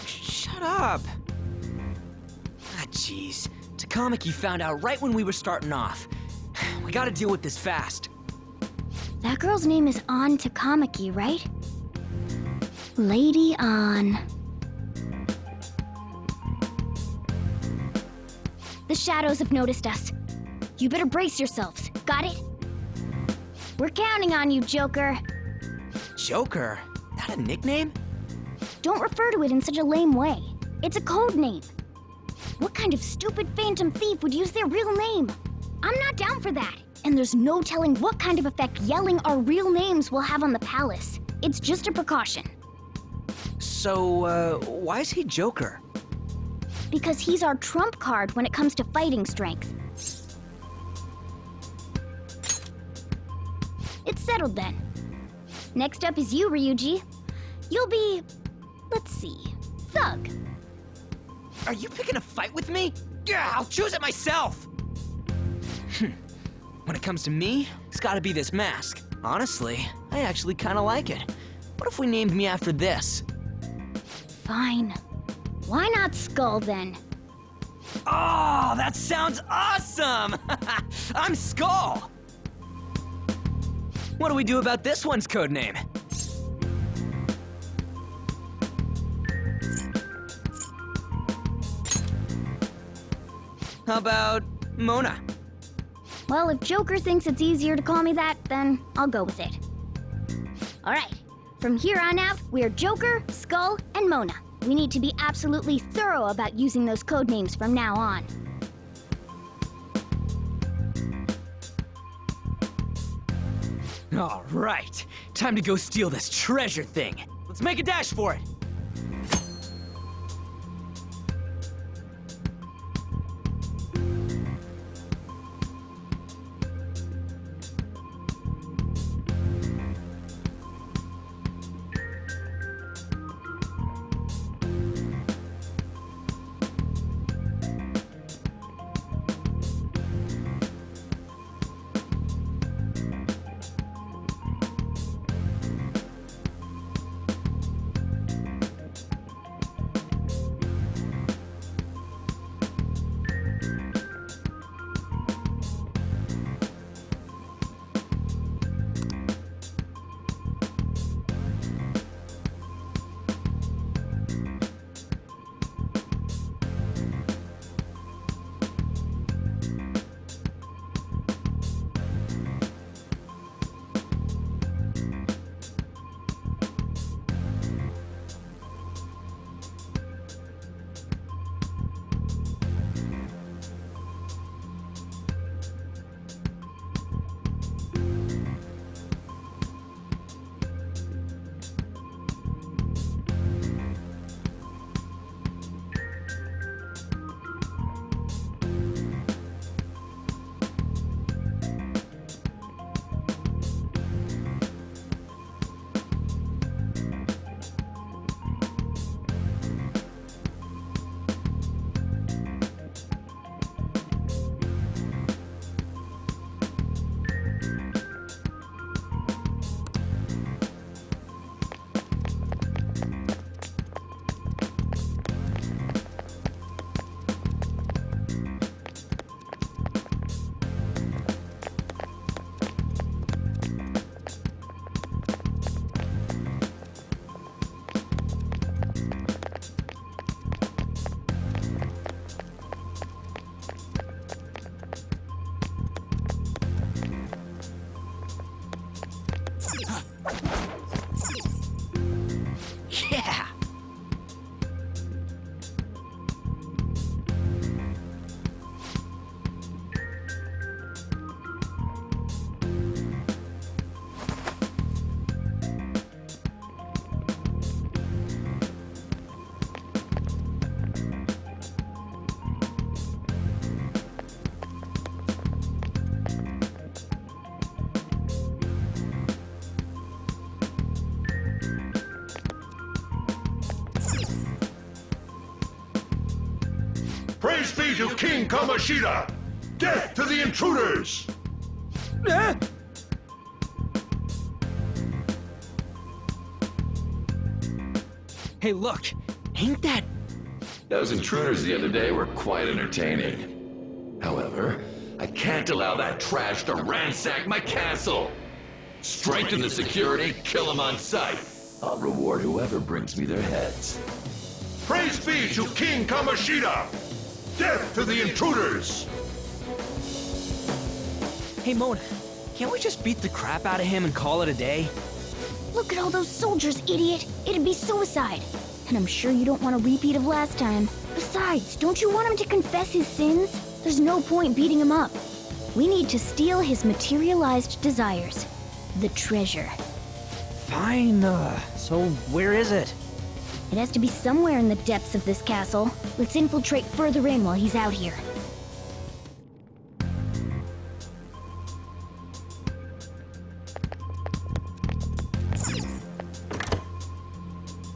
Shut up! Ah, jeez. Takamaki found out right when we were starting off. We gotta deal with this fast. That girl's name is An Takamaki, right? Lady An. The shadows have noticed us. You better brace yourselves. Got it? We're counting on you, Joker. Joker? That a nickname? Don't refer to it in such a lame way. It's a code name. What kind of stupid phantom thief would use their real name? I'm not down for that. And there's no telling what kind of effect yelling our real names will have on the palace. It's just a precaution. So, why is he Joker? Because he's our trump card when it comes to fighting strength. It's settled then. Next up is you, Ryuji. You'll be, let's see, Thug. Are you picking a fight with me? Yeah, I'll choose it myself! When it comes to me, it's gotta be this mask. Honestly, I actually kinda like it. What if we named me after this? Fine. Why not Skull then? Oh, that sounds awesome! I'm Skull! What do we do about this one's code name? How about Mona? Well, if Joker thinks it's easier to call me that, then I'll go with it. Alright, from here on out, we're Joker, Skull, and Mona. We need to be absolutely thorough about using those code names from now on. All right, time to go steal this treasure thing. Let's make a dash for it. Praise be to King Kamoshida! Death to the intruders! Hey, look! Ain't that... Those intruders the other day were quite entertaining. However, I can't allow that trash to ransack my castle! Strengthen the security, kill them on sight. I'll reward whoever brings me their heads. Praise be to King Kamoshida! Death to the intruders! Hey, Mona, can't we just beat the crap out of him and call it a day? Look at all those soldiers, idiot! It'd be suicide. And I'm sure you don't want a repeat of last time. Besides, don't you want him to confess his sins? There's no point beating him up. We need to steal his materialized desires. The treasure. Fine, so where is it? It has to be somewhere in the depths of this castle. Let's infiltrate further in while he's out here.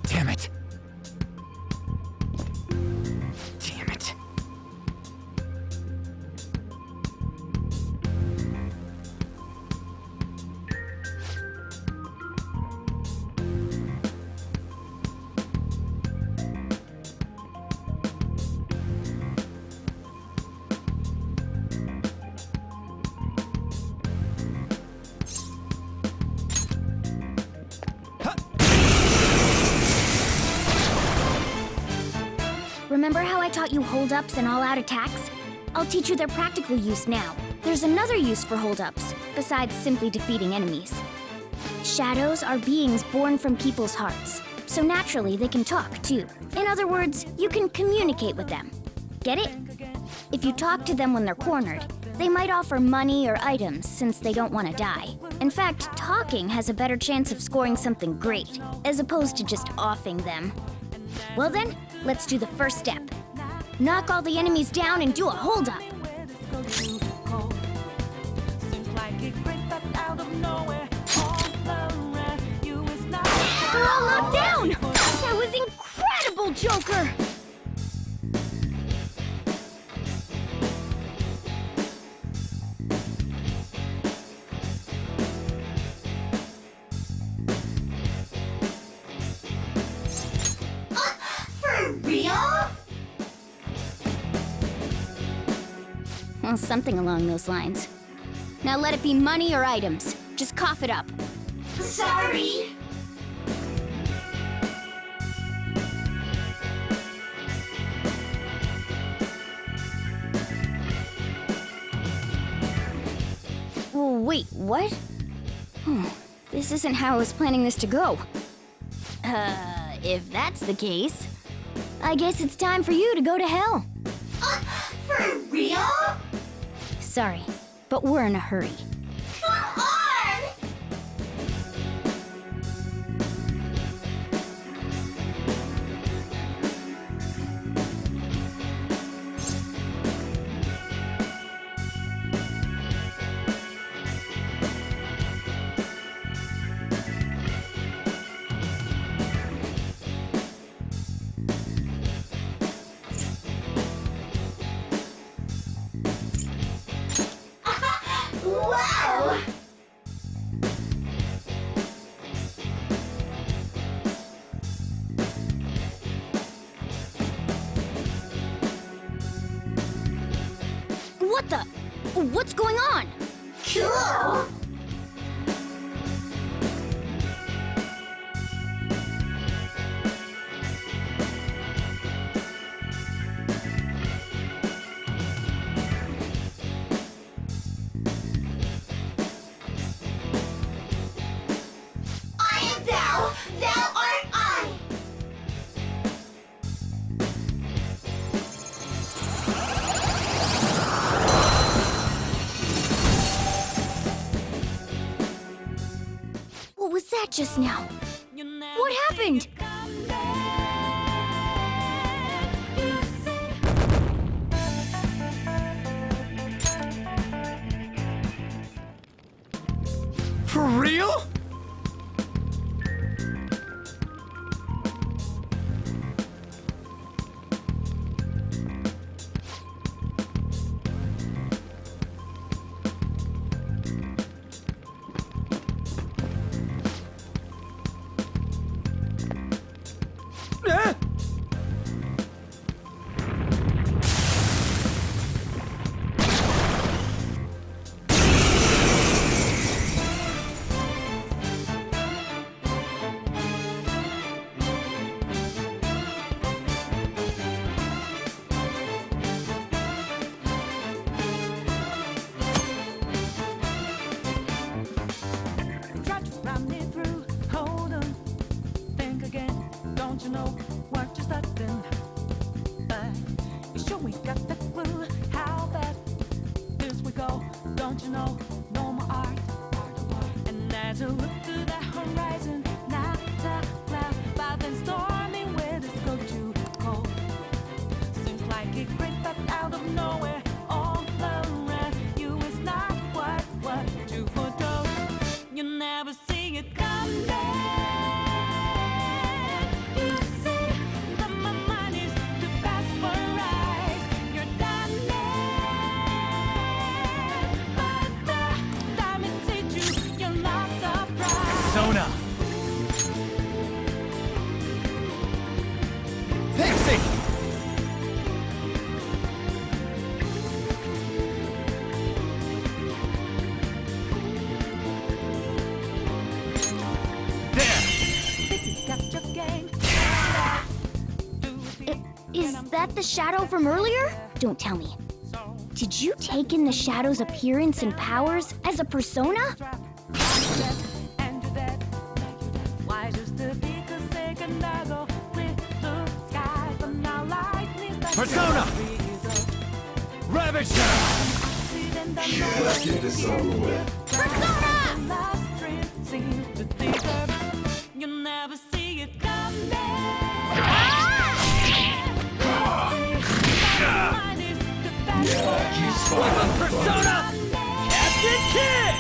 Damn it. Damn it. Remember how I taught you hold-ups and all-out attacks? I'll teach you their practical use now. There's another use for hold-ups, besides simply defeating enemies. Shadows are beings born from people's hearts, so naturally they can talk too. In other words, you can communicate with them. Get it? If you talk to them when they're cornered, they might offer money or items since they don't want to die. In fact, talking has a better chance of scoring something great, as opposed to just offing them. Well then, let's do the first step. Knock all the enemies down and do a hold-up. They're all locked down! That was incredible, Joker! For real? Well, something along those lines. Now let it be money or items. Just cough it up. Sorry. Wait, what? This isn't how I was planning this to go. If that's the case, I guess it's time for you to go to hell. For real? Sorry, but we're in a hurry. Come on! Wow! What the? What's going on? Cool! I am thou, thou art I! What was that just now? What happened? For real? that the shadow from earlier? Don't tell me. Did you take in the shadow's appearance and powers as a persona? Persona! Ravage them! Let's get this over with. You'll never see it coming. Persona! Captain Kid!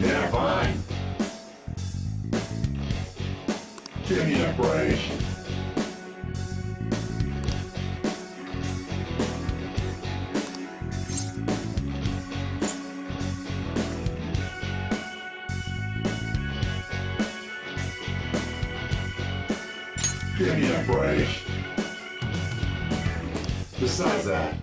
Yeah, fine. Give me a break. Give me a break. Besides that,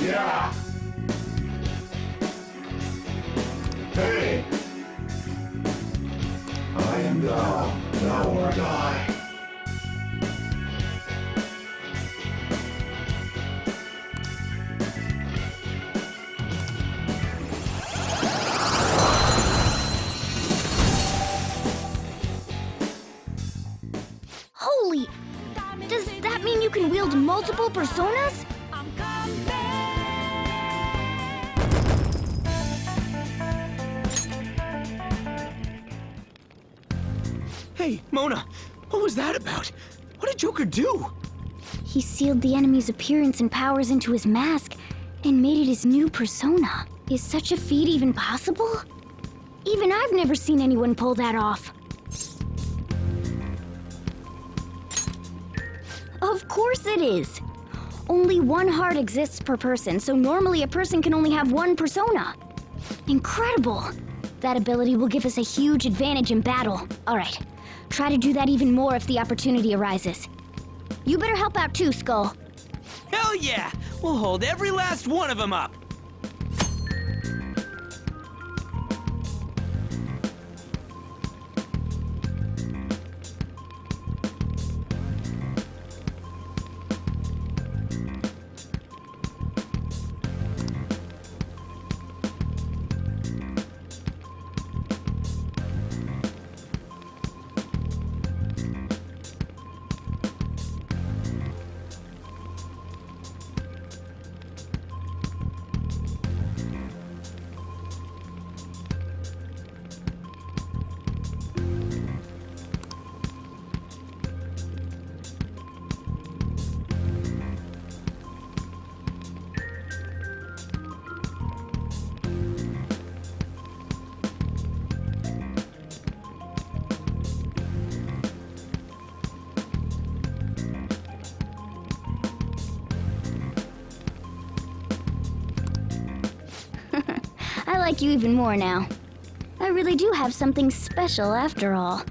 yeah. Hey. I am thou or die. Holy! Does that mean you can wield multiple personas? Hey, Mona, what was that about? What did Joker do? He sealed the enemy's appearance and powers into his mask and made it his new persona. Is such a feat even possible? Even I've never seen anyone pull that off. Of course it is. Only one heart exists per person, so normally a person can only have one persona. Incredible! That ability will give us a huge advantage in battle. All right, try to do that even more if the opportunity arises. You better help out too, Skull. Hell yeah! We'll hold every last one of them up! I like you even more now. I really do have something special after all.